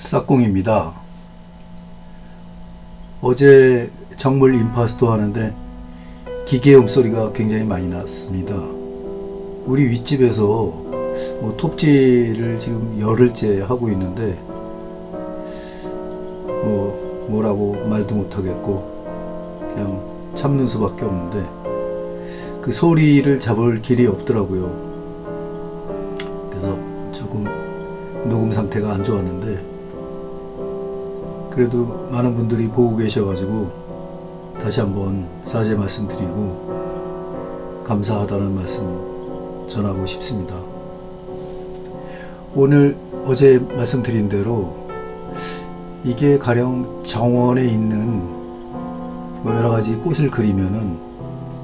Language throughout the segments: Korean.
싹공입니다. 어제 정물 임파스도 하는데 기계음 소리가 굉장히 많이 났습니다. 우리 윗집에서 톱질을 지금 열흘째 하고 있는데 뭐라고 말도 못하겠고 그냥 참는 수밖에 없는데 그 소리를 잡을 길이 없더라고요. 그래서 조금 녹음 상태가 안 좋았는데 그래도 많은 분들이 보고 계셔가지고 다시 한번 사죄 말씀드리고 감사하다는 말씀 전하고 싶습니다. 오늘 어제 말씀드린 대로 이게 가령 정원에 있는 여러가지 꽃을 그리면은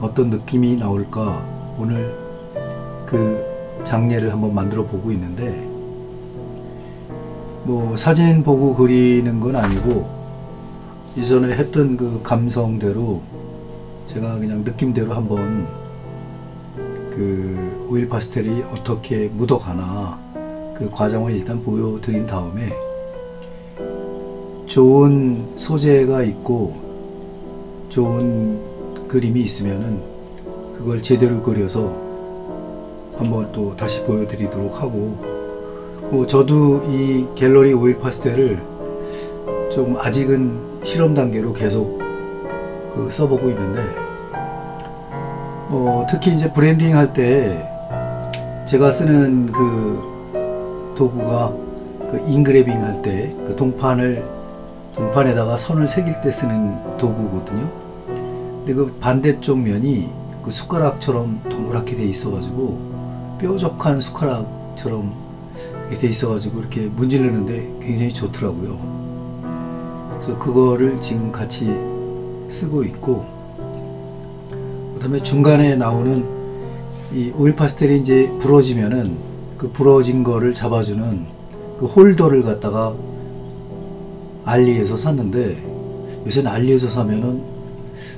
어떤 느낌이 나올까 오늘 그 장례를 한번 만들어 보고 있는데 사진 보고 그리는 건 아니고 이전에 했던 그 감성대로 제가 그냥 느낌대로 한번 그 오일 파스텔이 어떻게 묻어가나 그 과정을 일단 보여드린 다음에 좋은 소재가 있고 좋은 그림이 있으면은 그걸 제대로 그려서 한번 또 다시 보여드리도록 하고 저도 이 갤러리 오일 파스텔을 좀 아직은 실험 단계로 계속 써보고 있는데 특히 이제 브랜딩 할 때 제가 쓰는 그 도구가 그 인그래빙 할 때 그 동판에다가 선을 새길 때 쓰는 도구거든요. 근데 그 반대쪽 면이 그 숟가락처럼 동그랗게 돼 있어 가지고 뾰족한 숟가락처럼 돼 있어 가지고 이렇게 문지르는데 굉장히 좋더라고요. 그래서 그거를 지금 같이 쓰고 있고 그 다음에 중간에 나오는 이 오일 파스텔이 이제 부러지면은 그 부러진 거를 잡아주는 그 홀더를 갖다가 알리에서 샀는데 요새는 알리에서 사면은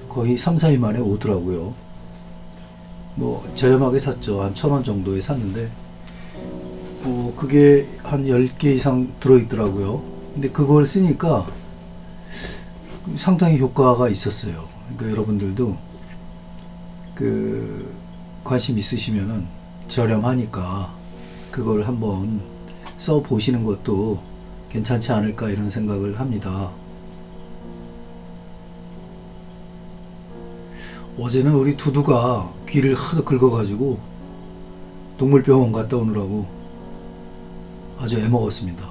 거의 3-4일 만에 오더라고요. 저렴하게 샀죠. 한 1,000원 정도에 샀는데 그게 한 10개 이상 들어있더라고요. 근데 그걸 쓰니까 상당히 효과가 있었어요. 그러니까 여러분들도 그 관심 있으시면은 저렴하니까 그걸 한번 써 보시는 것도 괜찮지 않을까 이런 생각을 합니다. 어제는 우리 두두가 귀를 하도 긁어가지고 동물병원 갔다 오느라고 아주 애먹었습니다.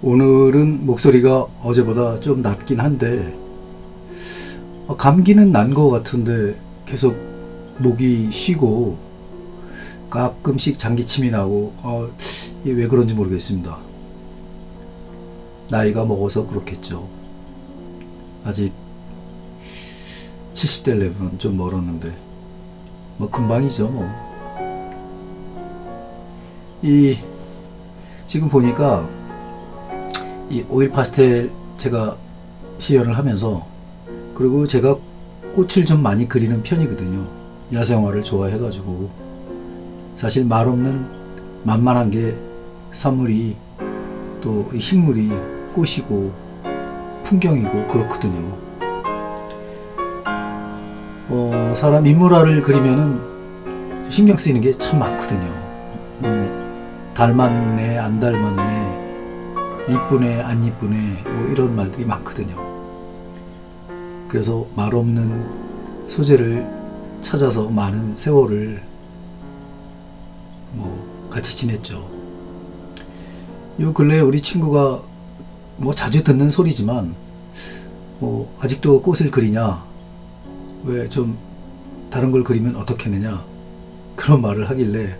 오늘은 목소리가 어제보다 좀 낮긴 한데 감기는 난 것 같은데 계속 목이 쉬고 가끔씩 장기침이 나고 이게 왜 그런지 모르겠습니다. 나이가 먹어서 그렇겠죠. 아직 70대려면 좀 멀었는데 금방이죠. 지금 보니까 이 오일 파스텔 제가 시연을 하면서 그리고 제가 꽃을 좀 많이 그리는 편이거든요. 야생화를 좋아해가지고 사실 말없는 만만한 게 사물이 또 식물이 꽃이고 풍경이고 그렇거든요. 사람 인물화를 그리면은 신경 쓰이는 게 참 많거든요. 닮았네 안 닮았네 이쁘네 안 이쁘네 이런 말들이 많거든요. 그래서 말없는 소재를 찾아서 많은 세월을 같이 지냈죠. 요 근래에 우리 친구가 자주 듣는 소리지만 아직도 꽃을 그리냐 왜 좀 다른 걸 그리면 어떻겠느냐 그런 말을 하길래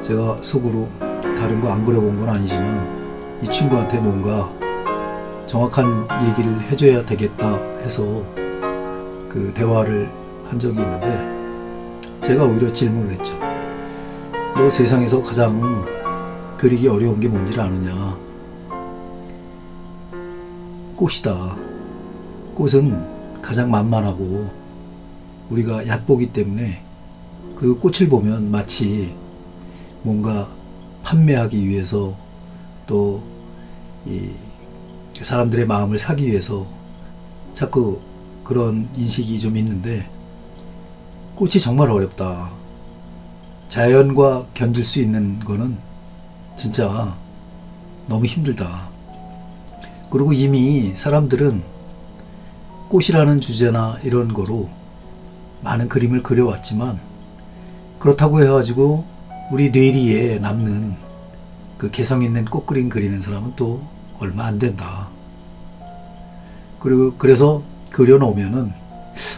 제가 속으로 다른 거 안 그려본 건 아니지만 이 친구한테 뭔가 정확한 얘기를 해줘야 되겠다 해서 그 대화를 한 적이 있는데 제가 오히려 질문을 했죠. 너 세상에서 가장 그리기 어려운 게 뭔지 아느냐? 꽃이다. 꽃은 가장 만만하고 우리가 얕보기 때문에, 그리고 꽃을 보면 마치 뭔가 판매하기 위해서 또 이 사람들의 마음을 사기 위해서 자꾸 그런 인식이 좀 있는데, 꽃이 정말 어렵다. 자연과 견줄 수 있는 거는 진짜 너무 힘들다. 그리고 이미 사람들은 꽃이라는 주제나 이런 거로 많은 그림을 그려왔지만, 그렇다고 해가지고 우리 뇌리에 남는 그 개성 있는 꽃 그림 그리는 사람은 또 얼마 안 된다. 그리고 그래서 그려놓으면은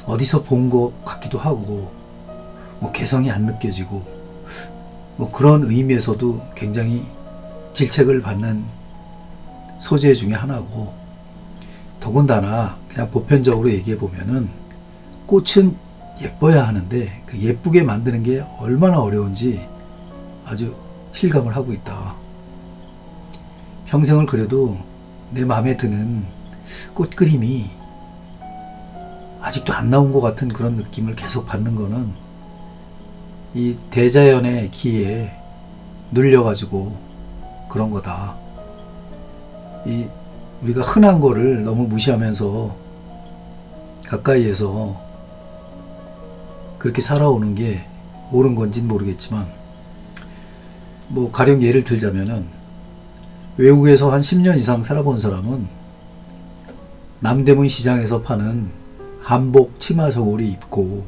어디서 본 것 같기도 하고, 뭐 개성이 안 느껴지고, 뭐 그런 의미에서도 굉장히 질책을 받는 소재 중에 하나고, 더군다나 그냥 보편적으로 얘기해 보면은 꽃은 예뻐야 하는데 그 예쁘게 만드는 게 얼마나 어려운지 아주 실감을 하고 있다. 평생을 그려도 내 마음에 드는 꽃 그림이 아직도 안 나온 것 같은 그런 느낌을 계속 받는 거는 이 대자연의 기에 눌려가지고 그런 거다. 이 우리가 흔한 거를 너무 무시하면서 가까이에서 그렇게 살아오는 게 옳은 건지는 모르겠지만, 뭐 가령 예를 들자면은 외국에서 한 10년 이상 살아본 사람은 남대문 시장에서 파는 한복 치마 저고리 입고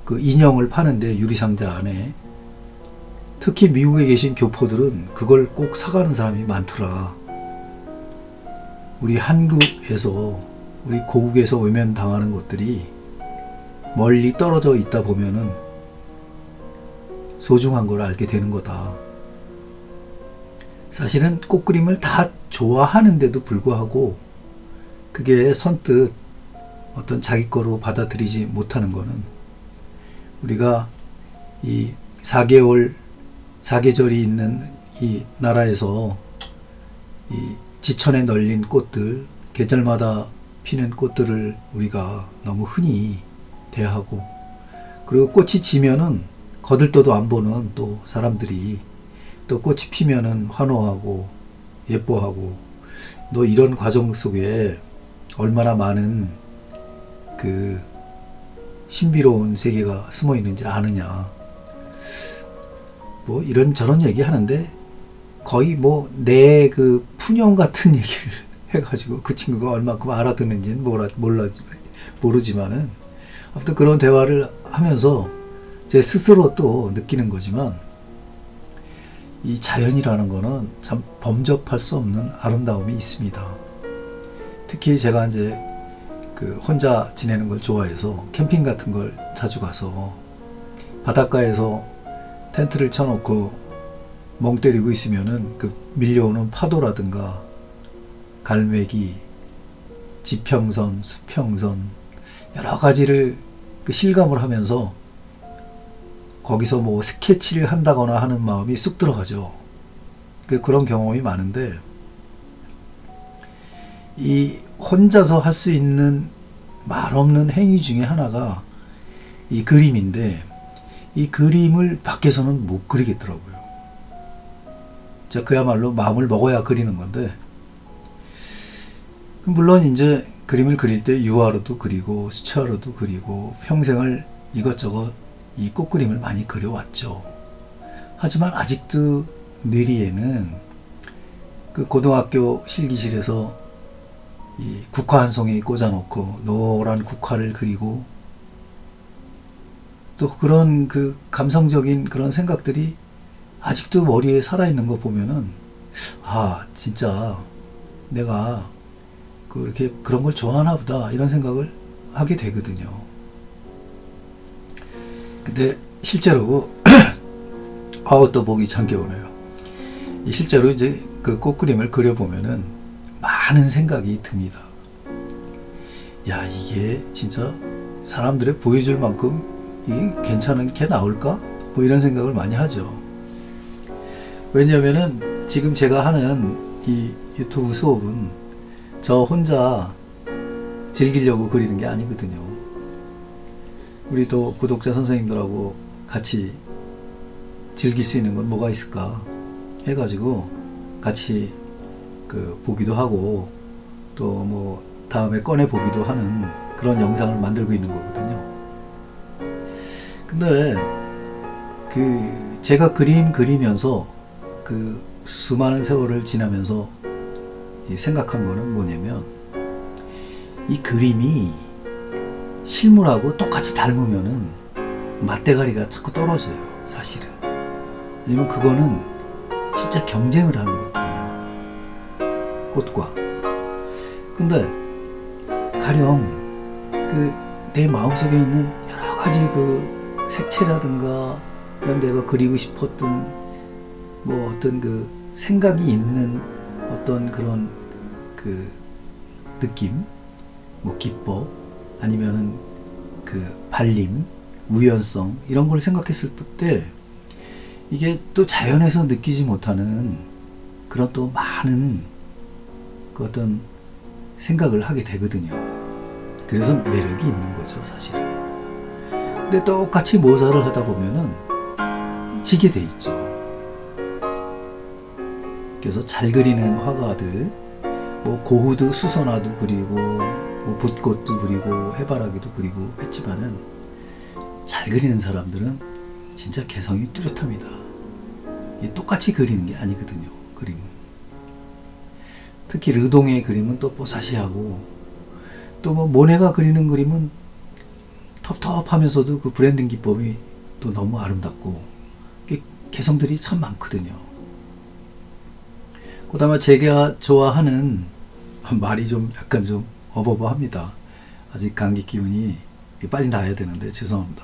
그 인형을 파는데 유리상자 안에, 특히 미국에 계신 교포들은 그걸 꼭 사가는 사람이 많더라. 우리 한국에서, 우리 고국에서 외면당하는 것들이 멀리 떨어져 있다 보면은 소중한 걸 알게 되는 거다. 사실은 꽃그림을 다 좋아하는데도 불구하고 그게 선뜻 어떤 자기 거로 받아들이지 못하는 거는, 우리가 이 4계절이 있는 이 나라에서 이 지천에 널린 꽃들, 계절마다 피는 꽃들을 우리가 너무 흔히 대하고, 그리고 꽃이 지면은 거들떠도 안 보는 또 사람들이 또 꽃이 피면은 환호하고 예뻐하고, 너 이런 과정 속에 얼마나 많은 그 신비로운 세계가 숨어 있는지 아느냐. 뭐 이런저런 얘기 하는데 거의 뭐 내 그 푸념 같은 얘기를 해가지고 그 친구가 얼마큼 알아듣는지는 모르지만은, 아무튼 그런 대화를 하면서 제 스스로 또 느끼는 거지만, 이 자연이라는 거는 참 범접할 수 없는 아름다움이 있습니다. 특히 제가 이제 그 혼자 지내는 걸 좋아해서 캠핑 같은 걸 자주 가서 바닷가에서 텐트를 쳐놓고 멍 때리고 있으면은 그 밀려오는 파도라든가 갈매기, 지평선, 수평선 여러 가지를 그 실감을 하면서 거기서 뭐 스케치를 한다거나 하는 마음이 쑥 들어가죠. 그런 경험이 많은데, 이 혼자서 할 수 있는 말 없는 행위 중에 하나가 이 그림인데, 이 그림을 밖에서는 못 그리겠더라고요. 진짜 그야말로 마음을 먹어야 그리는 건데, 물론 이제 그림을 그릴 때 유화로도 그리고 수채화로도 그리고 평생을 이것저것 이 꽃그림을 많이 그려왔죠. 하지만 아직도 뇌리에는 그 고등학교 실기실에서 이 국화 한 송이 꽂아놓고 노란 국화를 그리고, 또 그런 그 감성적인 그런 생각들이 아직도 머리에 살아있는 거 보면은, 아 진짜 내가 그렇게 그런 걸 좋아하나 보다, 이런 생각을 하게 되거든요. 근데 실제로 또 보기 참 겨우네요. 실제로 이제 그 꽃그림을 그려보면은 많은 생각이 듭니다. 야, 이게 진짜 사람들의 보여줄 만큼 이게 괜찮은 게 나올까? 뭐 이런 생각을 많이 하죠. 왜냐면은 지금 제가 하는 이 유튜브 수업은 저 혼자 즐기려고 그리는 게 아니거든요. 우리 또 구독자 선생님들하고 같이 즐길 수 있는 건 뭐가 있을까 해가지고 같이 보기도 하고 또 뭐 다음에 꺼내 보기도 하는 그런 영상을 만들고 있는 거거든요. 근데 제가 그리면서 수많은 세월을 지나면서 생각한 거는 뭐냐면, 이 그림이 실물하고 똑같이 닮으면은 맛대가리가 자꾸 떨어져요, 사실은. 왜냐면 그거는 진짜 경쟁을 하는 거거든요, 꽃과. 근데 가령 내 마음속에 있는 여러 가지 색채라든가, 그다음 내가 그리고 싶었던 뭐 어떤 생각이 있는 어떤 그런 느낌, 뭐 기법, 아니면은 발림, 우연성, 이런 걸 생각했을 때 이게 또 자연에서 느끼지 못하는 그런 또 많은 어떤 생각을 하게 되거든요. 그래서 매력이 있는 거죠, 사실은. 근데 똑같이 모사를 하다 보면은 지게 돼 있죠. 그래서 잘 그리는 화가들, 뭐 고흐도 수선화도 그리고 뭐 붓꽃도 그리고 해바라기도 그리고 했지만은, 잘 그리는 사람들은 진짜 개성이 뚜렷합니다. 이게 똑같이 그리는 게 아니거든요, 그림은. 특히 르동의 그림은 또 뽀사시하고, 또 뭐 모네가 그리는 그림은 텁텁하면서도 그 브랜딩 기법이 또 너무 아름답고, 개성들이 참 많거든요. 그 다음에 제가 좋아하는, 말이 좀 약간 좀 어버버합니다. 아직 감기 기운이 빨리 나야 되는데 죄송합니다.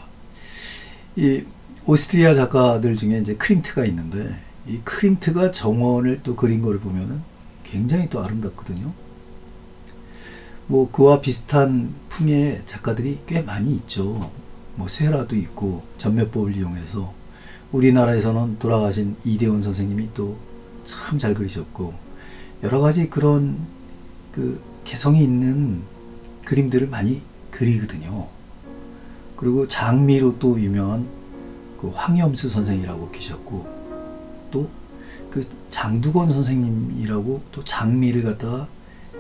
이 오스트리아 작가들 중에 이제 크림트가 있는데, 이 크림트가 정원을 또 그린 걸 보면은 굉장히 또 아름답거든요. 뭐 그와 비슷한 풍의 작가들이 꽤 많이 있죠. 뭐 세라도 있고, 전면법을 이용해서 우리나라에서는 돌아가신 이대원 선생님이 또 참 잘 그리셨고, 여러 가지 그런 개성이 있는 그림들을 많이 그리거든요. 그리고 장미로 또 유명한 황염수 선생이라고 계셨고, 또 장두건 선생님이라고 또 장미를 갖다가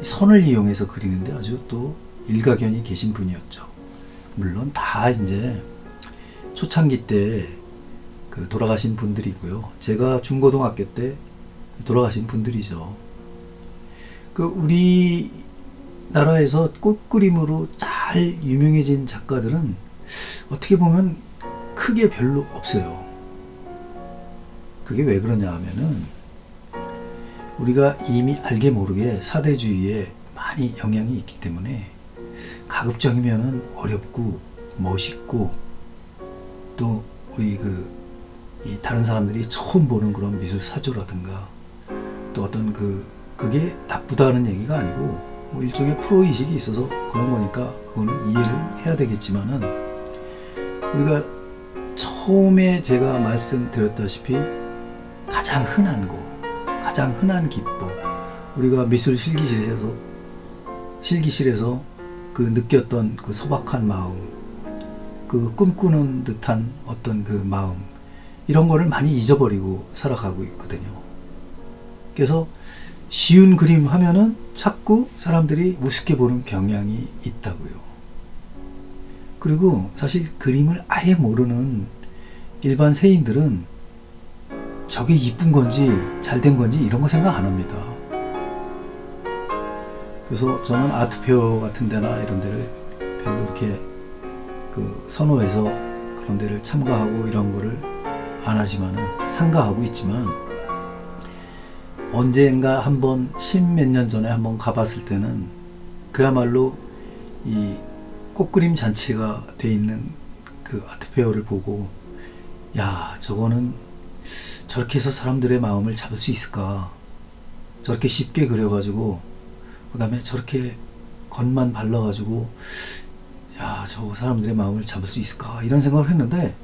선을 이용해서 그리는데 아주 또 일가견이 계신 분이었죠. 물론 다 이제 초창기 때 돌아가신 분들이고요. 제가 중고등학교 때 돌아가신 분들이죠. 우리나라에서 꽃그림으로 잘 유명해진 작가들은 어떻게 보면 크게 별로 없어요. 그게 왜 그러냐 하면은, 우리가 이미 알게 모르게 사대주의에 많이 영향이 있기 때문에 가급적이면은 어렵고 멋있고, 또 우리 다른 사람들이 처음 보는 그런 미술 사조라든가, 또 어떤 그게 나쁘다는 얘기가 아니고, 뭐 일종의 프로의식이 있어서 그런 거니까 그거는 이해를 해야 되겠지만은, 우리가 처음에 제가 말씀드렸다시피 가장 흔한 거, 가장 흔한 기법, 우리가 미술 실기실에서 느꼈던 소박한 마음, 꿈꾸는 듯한 어떤 마음, 이런 거를 많이 잊어버리고 살아가고 있거든요. 그래서 쉬운 그림 하면은 자꾸 사람들이 우습게 보는 경향이 있다고요. 그리고 사실 그림을 아예 모르는 일반 세인들은 저게 이쁜 건지 잘 된 건지 이런 거 생각 안 합니다. 그래서 저는 아트페어 같은 데나 이런 데를 별로 이렇게 선호해서 그런 데를 참가하고 이런 거를 안 하지만은, 참가하고 있지만, 언젠가 한번 10몇 년 전에 한번 가봤을 때는 그야말로 이 꽃그림 잔치가 돼 있는 아트페어를 보고, 야, 저거는 저렇게 해서 사람들의 마음을 잡을 수 있을까? 저렇게 쉽게 그려가지고, 그 다음에 저렇게 겉만 발라가지고, 야, 저 사람들의 마음을 잡을 수 있을까? 이런 생각을 했는데,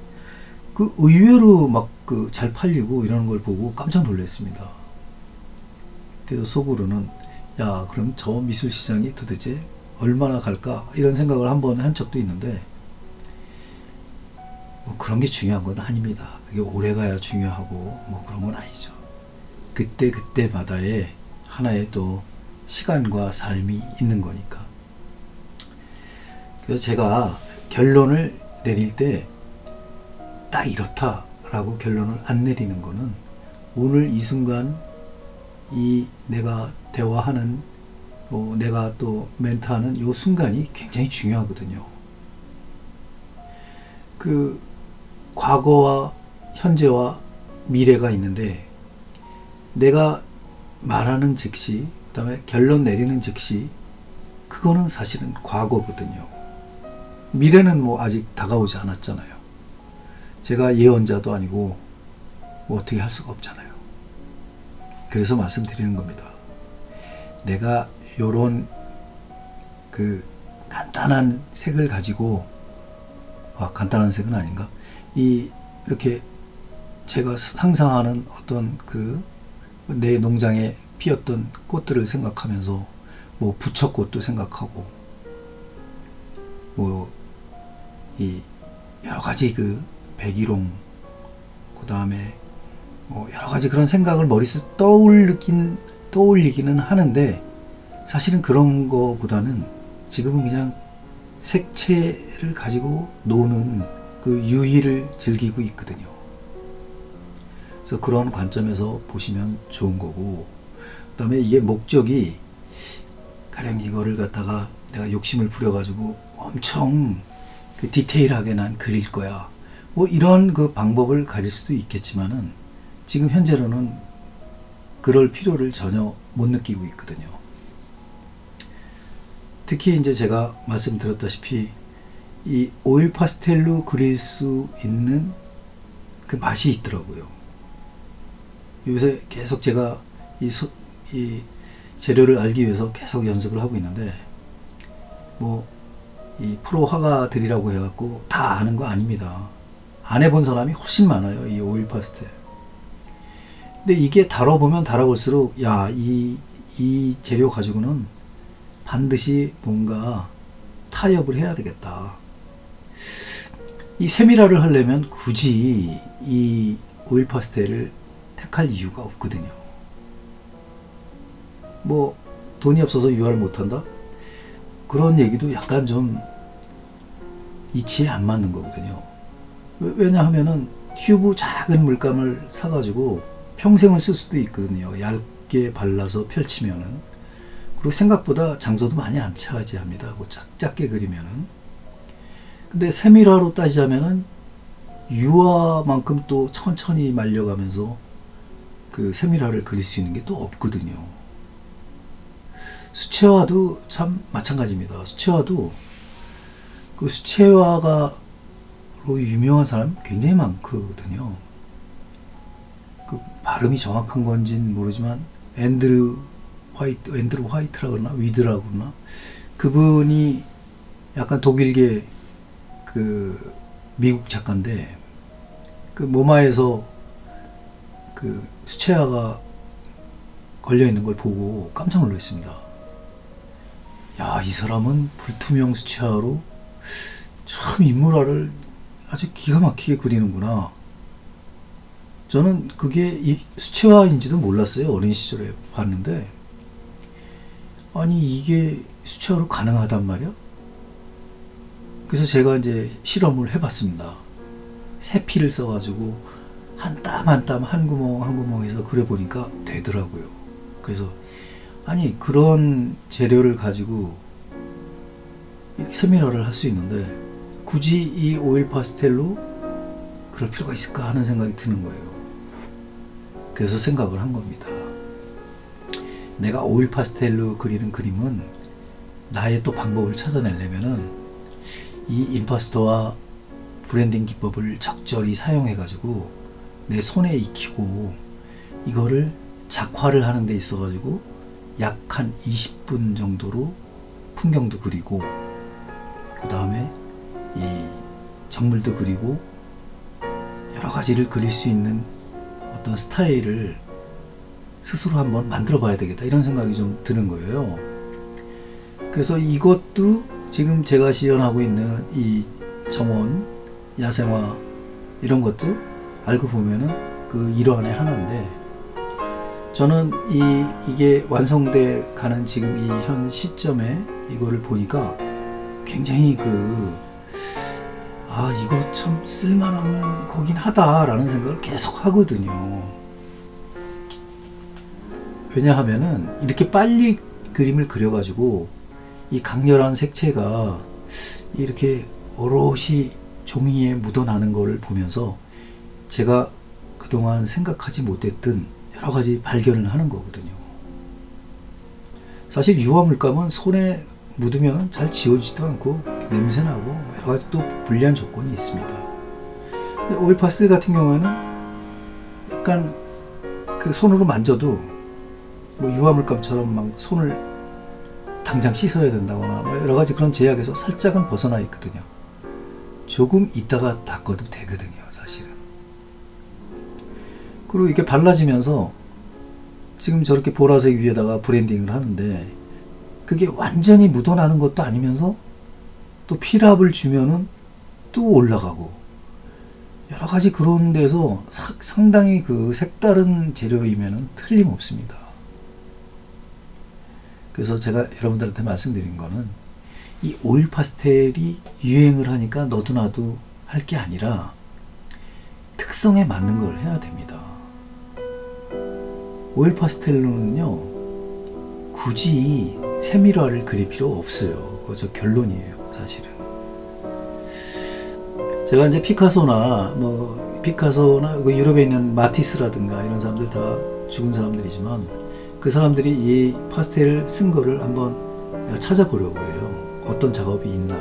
의외로 막 잘 팔리고 이러는 걸 보고 깜짝 놀랐습니다. 그래서 속으로는, 야, 그럼 저 미술 시장이 도대체 얼마나 갈까 이런 생각을 한번 한 적도 있는데, 뭐 그런 게 중요한 건 아닙니다. 그게 오래 가야 중요하고 뭐 그런 건 아니죠. 그때 그때마다의 하나의 또 시간과 삶이 있는 거니까. 그래서 제가 결론을 내릴 때 딱 이렇다라고 결론을 안 내리는 거는, 오늘 이 순간 이 내가 대화하는, 내가 또 멘트하는 이 순간이 굉장히 중요하거든요. 그 과거와 현재와 미래가 있는데, 내가 말하는 즉시, 그 다음에 결론 내리는 즉시, 그거는 사실은 과거거든요. 미래는 뭐 아직 다가오지 않았잖아요. 제가 예언자도 아니고 뭐 어떻게 할 수가 없잖아요. 그래서 말씀드리는 겁니다. 내가 요런 그 간단한 색을 가지고, 간단한 색은 아닌가? 이렇게 제가 상상하는 어떤 그 내 농장에 피었던 꽃들을 생각하면서, 뭐 부처꽃도 생각하고, 뭐 이 여러 가지 그 백일홍, 그 다음에 뭐 여러 가지 그런 생각을 머릿속에 떠올리기는 하는데, 사실은 그런 거보다는 지금은 그냥 색채를 가지고 노는 그 유희를 즐기고 있거든요. 그래서 그런 관점에서 보시면 좋은 거고, 그 다음에 이게 목적이 가령 이거를 갖다가 내가 욕심을 부려가지고 엄청 그 디테일하게 난 그릴 거야, 뭐 이런 그 방법을 가질 수도 있겠지만은, 지금 현재로는 그럴 필요를 전혀 못 느끼고 있거든요. 특히 이제 제가 말씀드렸다시피 이 오일 파스텔로 그릴 수 있는 그 맛이 있더라고요. 요새 계속 제가 이 재료를 알기 위해서 계속 연습을 하고 있는데, 뭐 이 프로 화가들이라고 해갖고 다 아는 거 아닙니다. 안 해본 사람이 훨씬 많아요, 이 오일 파스텔. 근데 이게 다뤄보면 다뤄볼수록, 야, 이 재료 가지고는 반드시 뭔가 타협을 해야 되겠다. 이 세미라를 하려면 굳이 이 오일 파스텔을 택할 이유가 없거든요. 뭐 돈이 없어서 유화를 못한다? 그런 얘기도 약간 좀 이치에 안 맞는 거거든요. 왜냐하면은 튜브 작은 물감을 사가지고 평생을 쓸 수도 있거든요. 얇게 발라서 펼치면은. 그리고 생각보다 장소도 많이 안 차지합니다. 뭐 작게 그리면은. 근데 세밀화로 따지자면은 유화만큼 또 천천히 말려가면서 그 세밀화를 그릴 수 있는 게 또 없거든요. 수채화도 참 마찬가지입니다. 수채화도 그 수채화가로 유명한 사람 굉장히 많거든요. 그 발음이 정확한 건지는 모르지만 앤드루 화이트라고 그러나 위드라고 그러나, 그분이 약간 독일계 그 미국 작가인데, 그 모마에서 그 수채화가 걸려 있는 걸 보고 깜짝 놀랐습니다. 야, 이 사람은 불투명 수채화로 참 인물화를 아주 기가 막히게 그리는구나. 저는 그게 이 수채화인지도 몰랐어요. 어린 시절에 봤는데, 아니 이게 수채화로 가능하단 말이야? 그래서 제가 이제 실험을 해봤습니다. 세피를 써가지고 한 땀 한 땀 한 구멍 한 구멍에서 그려보니까 되더라고요. 그래서 아니 그런 재료를 가지고 세미나를 할 수 있는데 굳이 이 오일 파스텔로 그럴 필요가 있을까 하는 생각이 드는 거예요. 그래서 생각을 한 겁니다. 내가 오일 파스텔로 그리는 그림은 나의 또 방법을 찾아내려면은 이 임파스터와 브랜딩 기법을 적절히 사용해 가지고 내 손에 익히고, 이거를 작화를 하는 데 있어 가지고 약 한 20분 정도로 풍경도 그리고, 그 다음에 이 정물도 그리고 여러 가지를 그릴 수 있는 어떤 스타일을 스스로 한번 만들어 봐야 되겠다, 이런 생각이 좀 드는 거예요. 그래서 이것도 지금 제가 시연하고 있는 이 정원, 야생화 이런 것도 알고 보면은 그 일환의 하나인데, 저는 이게 완성돼 가는 지금 이 현 시점에 이거를 보니까 굉장히 이거 참 쓸만한 거긴 하다라는 생각을 계속 하거든요. 왜냐하면은 이렇게 빨리 그림을 그려가지고 이 강렬한 색채가 이렇게 오롯이 종이에 묻어나는 걸 보면서 제가 그동안 생각하지 못했던 여러 가지 발견을 하는 거거든요. 사실 유화물감은 손에 묻으면 잘 지워지지도 않고 냄새나고 여러 가지 또 불리한 조건이 있습니다. 근데 오일 파스텔 같은 경우에는 약간 그 손으로 만져도 뭐 유화물감처럼 막 손을 당장 씻어야 된다거나 뭐 여러 가지 그런 제약에서 살짝은 벗어나 있거든요. 조금 있다가 닦아도 되거든요, 사실은. 그리고 이게 발라지면서 지금 저렇게 보라색 위에다가 브랜딩을 하는데 그게 완전히 묻어나는 것도 아니면서 또 필압을 주면은 또 올라가고 여러 가지 그런 데서 상당히 그 색다른 재료이면은 틀림없습니다. 그래서 제가 여러분들한테 말씀드린 거는 이 오일 파스텔이 유행을 하니까 너도 나도 할 게 아니라 특성에 맞는 걸 해야 됩니다. 오일 파스텔로는요 굳이 세밀화를 그릴 필요 없어요. 그거 저 결론이에요, 사실은. 제가 이제 피카소나 유럽에 있는 마티스라든가 이런 사람들 다 죽은 사람들이지만 그 사람들이 이 파스텔을 쓴 거를 한번 찾아보려고 해요. 어떤 작업이 있나.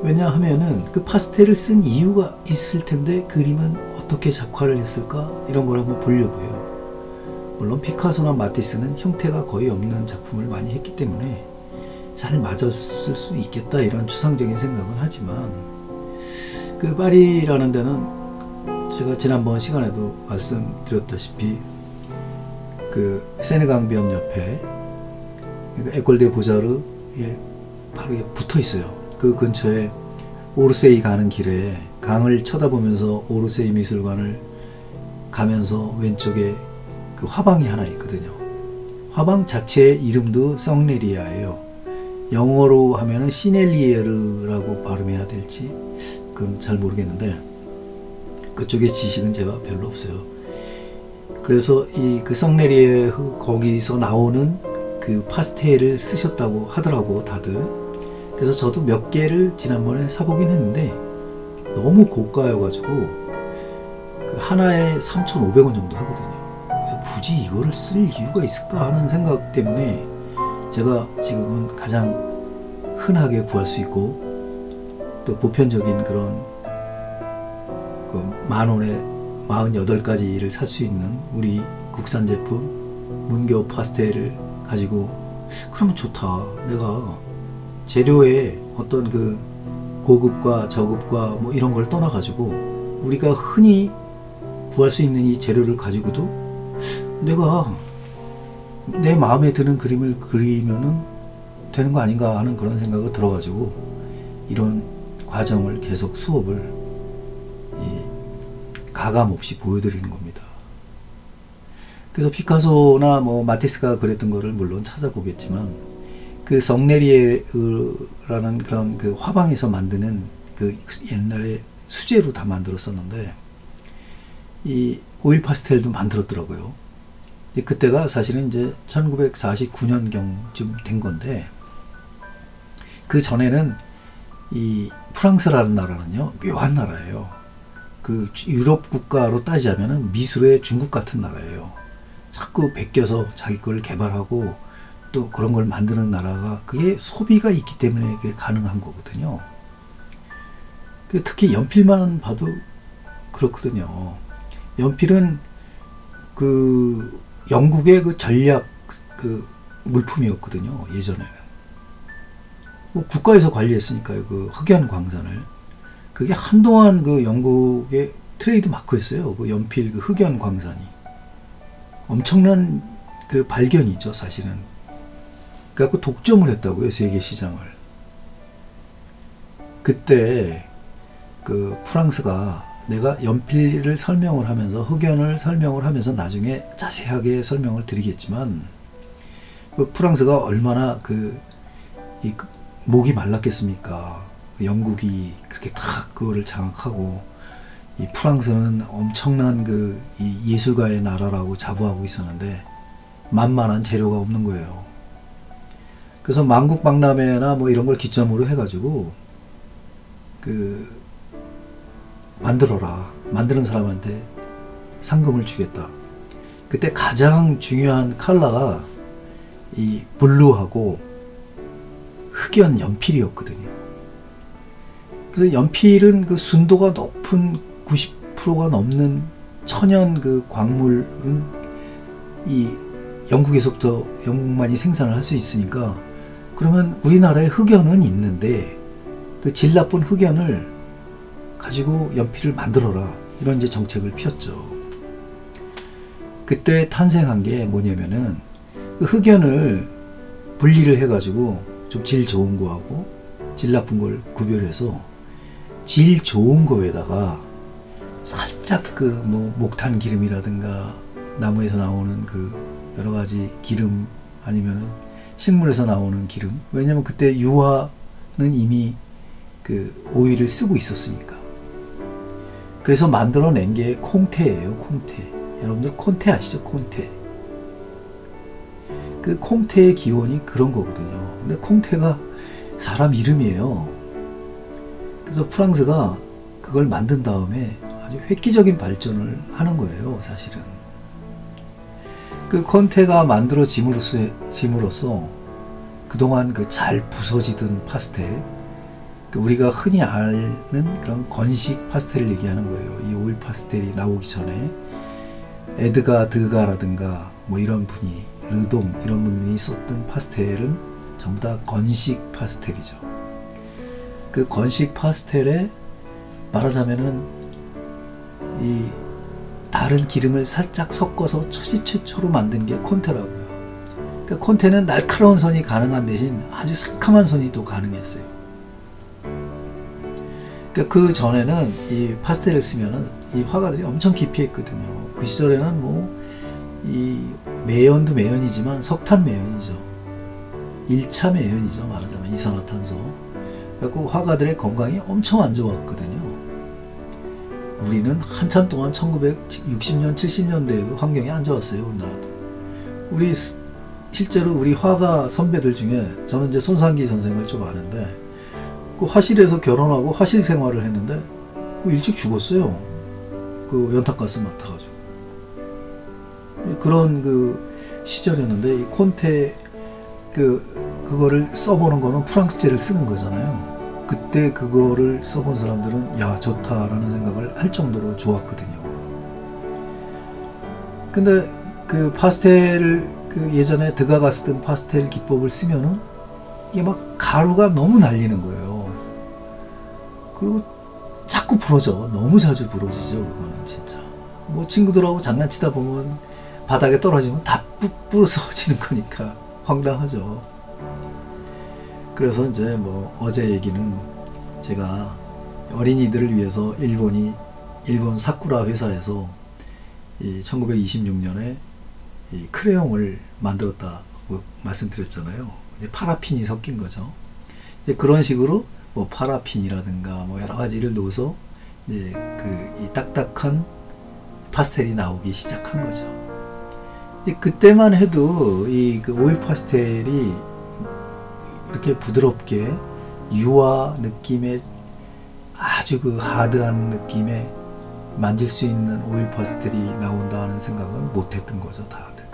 왜냐하면은 그 파스텔을 쓴 이유가 있을 텐데 그림은 어떻게 작화를 했을까 이런 걸 한번 보려고 해요. 물론 피카소나 마티스는 형태가 거의 없는 작품을 많이 했기 때문에 잘 맞았을 수 있겠다 이런 추상적인 생각은 하지만, 그 파리라는 데는 제가 지난번 시간에도 말씀드렸다시피 그 세네강변 옆에 그러니까 에콜 데 보자르에 바로 붙어 있어요. 그 근처에 오르세이 가는 길에 강을 쳐다보면서 오르세이 미술관을 가면서 왼쪽에 그 화방이 하나 있거든요. 화방 자체의 이름도 썽레리아예요. 영어로 하면은 시넬리에르라고 발음해야 될지 그건 잘 모르겠는데 그쪽의 지식은 제가 별로 없어요. 그래서 이 그 썽레리에르 거기서 나오는 그 파스텔을 쓰셨다고 하더라고 다들. 그래서 저도 몇 개를 지난번에 사보긴 했는데 너무 고가여가지고 그 하나에 3,500원 정도 하거든요. 그래서 굳이 이거를 쓸 이유가 있을까 하는 생각 때문에 제가 지금은 가장 흔하게 구할 수 있고 또 보편적인 그런 그 만원에 48가지를 살 수 있는 우리 국산 제품 문교 파스텔을 가지고 그러면 좋다. 내가 재료의 어떤 그 고급과 저급과 뭐 이런 걸 떠나 가지고 우리가 흔히 구할 수 있는 이 재료를 가지고도 내가 내 마음에 드는 그림을 그리면은 되는 거 아닌가 하는 그런 생각을 들어가지고 이런 과정을 계속 수업을 가감 없이 보여드리는 겁니다. 그래서 피카소나 뭐 마티스가 그랬던 거를 물론 찾아보겠지만 그 썽레리에르라는 그런 그 화방에서 만드는 그 옛날에 수제로 다 만들었었는데 이 오일 파스텔도 만들었더라고요. 그때가 사실은 이제 1949년경쯤 된 건데 그 전에는 이 프랑스라는 나라는요 묘한 나라예요. 그 유럽 국가로 따지자면은 미술의 중국 같은 나라예요. 자꾸 베껴서 자기 걸 개발하고 또 그런 걸 만드는 나라가 그게 소비가 있기 때문에 그게 가능한 거거든요. 특히 연필만 봐도 그렇거든요. 연필은 그 영국의 그 전략 그 물품이었거든요. 예전에는 뭐 국가에서 관리했으니까요. 그 흑연 광산을 그게 한동안 그 영국의 트레이드 마크였어요. 그 연필 그 흑연 광산이 엄청난 그 발견이죠, 사실은. 그래갖고 독점을 했다고요, 세계 시장을. 그때 그 프랑스가 내가 연필을 설명을 하면서 흑연을 설명을 하면서 나중에 자세하게 설명을 드리겠지만 그 프랑스가 얼마나 목이 말랐겠습니까? 영국이 그렇게 탁 그거를 장악하고 이 프랑스는 엄청난 이 예술가의 나라라고 자부하고 있었는데 만만한 재료가 없는 거예요. 그래서 만국박람회나 뭐 이런 걸 기점으로 해가지고 만들어라. 만드는 사람한테 상금을 주겠다. 그때 가장 중요한 컬러가 이 블루하고 흑연 연필이었거든요. 그래서 연필은 그 순도가 높은 90%가 넘는 천연 광물은 이 영국에서부터 영국만이 생산을 할 수 있으니까 그러면 우리나라에 흑연은 있는데 그 질 나쁜 흑연을 가지고 연필을 만들어라. 이런 이제 정책을 폈죠. 그때 탄생한 게 뭐냐면은 그 흑연을 분리를 해가지고 좀 질 좋은 거하고 질 나쁜 걸 구별해서 질 좋은 거에다가 살짝 목탄 기름이라든가 나무에서 나오는 여러 가지 기름 아니면은 식물에서 나오는 기름. 왜냐면 그때 유화는 이미 오일을 쓰고 있었으니까. 그래서 만들어낸 게 콩테예요, 콩테. 여러분들 콩테 아시죠? 콩테. 그 콩테의 기원이 그런 거거든요. 근데 콩테가 사람 이름이에요. 그래서 프랑스가 그걸 만든 다음에 아주 획기적인 발전을 하는 거예요, 사실은. 그 콩테가 만들어짐으로써 그동안 잘 부서지던 파스텔, 우리가 흔히 아는 그런 건식 파스텔을 얘기하는 거예요. 이 오일 파스텔이 나오기 전에 에드가 드가라든가 뭐 이런 분이, 르돔 이런 분이 썼던 파스텔은 전부 다 건식 파스텔이죠. 그 건식 파스텔에 말하자면은 이 다른 기름을 살짝 섞어서 최초로 만든 게 콘테라고요. 그러니까 콘테는 날카로운 선이 가능한 대신 아주 새카만 선이 또 가능했어요. 그러니까 그 전에는 이 파스텔을 쓰면은 이 화가들이 엄청 기피했거든요. 그 시절에는 뭐 이 매연도 매연이지만 석탄 매연이죠. 1차 매연이죠. 말하자면 이산화탄소. 그래서 화가들의 건강이 엄청 안 좋았거든요. 우리는 한참 동안 1960년, 70년대에도 환경이 안 좋았어요. 우리나라도. 실제로 우리 화가 선배들 중에 저는 이제 손상기 선생을 좀 아는데 그 화실에서 결혼하고 화실 생활을 했는데 일찍 죽었어요. 연탄가스 맡아가지고. 그런 시절이었는데 이 콘테 그거를 써보는 거는 프랑스제를 쓰는 거잖아요. 그때 그거를 써본 사람들은 야 좋다라는 생각을 할 정도로 좋았거든요. 근데 그 파스텔을 예전에 드가가 쓰던 파스텔 기법을 쓰면은 이게 막 가루가 너무 날리는 거예요. 그리고 자꾸 부러져. 너무 자주 부러지죠. 그거는 진짜. 뭐 친구들하고 장난치다 보면 바닥에 떨어지면 다 부서지는 거니까 황당하죠. 그래서 이제 뭐 어제 얘기는 제가 어린이들을 위해서 일본 사쿠라 회사에서 1926년에 이 크레용을 만들었다고 말씀드렸잖아요. 파라핀이 섞인 거죠. 이제 그런 식으로 뭐 파라핀이라든가 뭐 여러 가지를 넣어서 이제 이 딱딱한 파스텔이 나오기 시작한 거죠. 그때만 해도 오일 파스텔이 이렇게 부드럽게 유화 느낌의 아주 하드한 느낌의 만질 수 있는 오일 파스텔이 나온다는 생각은 못했던 거죠, 다들.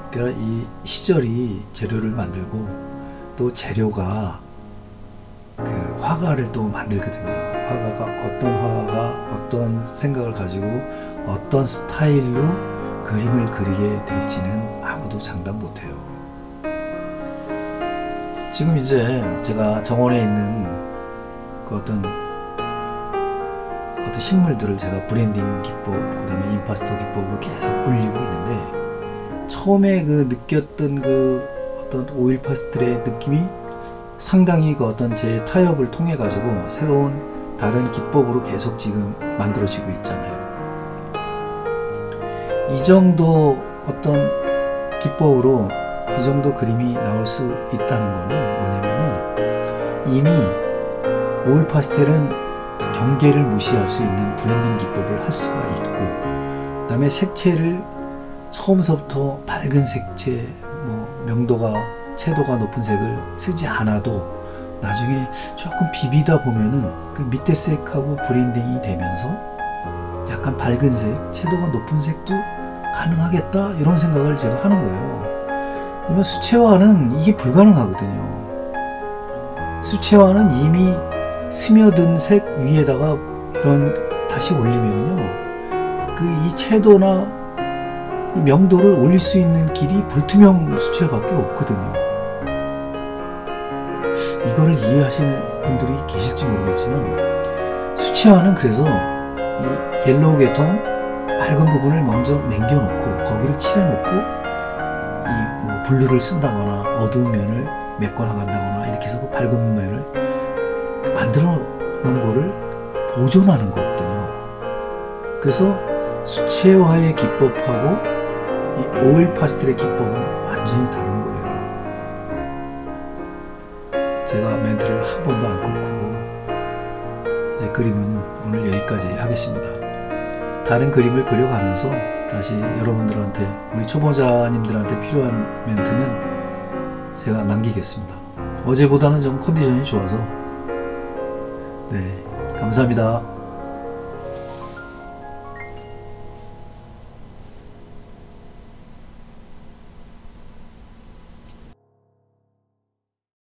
그러니까 이 시절이 재료를 만들고 또 재료가 화가를 또 만들거든요. 화가가 어떤 생각을 가지고 어떤 스타일로 그림을 그리게 될지는 아무도 장담 못해요. 지금 이제 제가 정원에 있는 어떤 식물들을 제가 브랜딩 기법, 그 다음에 임파스터 기법으로 계속 올리고 있는데 처음에 느꼈던 어떤 오일 파스텔의 느낌이 상당히 그 어떤 제 타협을 통해 가지고 새로운 다른 기법으로 계속 지금 만들어지고 있잖아요. 이 정도 어떤 기법으로 이 정도 그림이 나올 수 있다는 거는 뭐냐면은 이미 오일 파스텔은 경계를 무시할 수 있는 브랜딩 기법을 할 수가 있고, 그 다음에 색채를 처음서부터 밝은 색채, 명도가 채도가 높은 색을 쓰지 않아도 나중에 조금 비비다 보면은 그 밑에 색하고 브랜딩이 되면서 약간 밝은 색, 채도가 높은 색도 가능하겠다, 이런 생각을 제가 하는 거예요. 그러면 수채화는 이게 불가능하거든요. 수채화는 이미 스며든 색 위에다가 이런 다시 올리면은요, 그 이 채도나 이 명도를 올릴 수 있는 길이 불투명 수채화밖에 없거든요. 이거를 이해하시는 분들이 계실지 모르겠지만, 수채화는 그래서 이 옐로우 계통 밝은 부분을 먼저 남겨놓고 거기를 칠해놓고 이 블루를 쓴다거나 어두운 면을 메꿔 나간다거나 이렇게 해서 그 밝은 면을 만들어 놓은 거를 보존하는 거거든요. 그래서 수채화의 기법하고 이 오일 파스텔의 기법은 완전히 다른 거예요. 제가 멘트를 한 번도 안 끊고 이제 그림은 오늘 여기까지 하겠습니다. 다른 그림을 그려가면서 다시 여러분들한테, 우리 초보자님들한테 필요한 멘트는 제가 남기겠습니다. 어제보다는 좀 컨디션이 좋아서. 네, 감사합니다.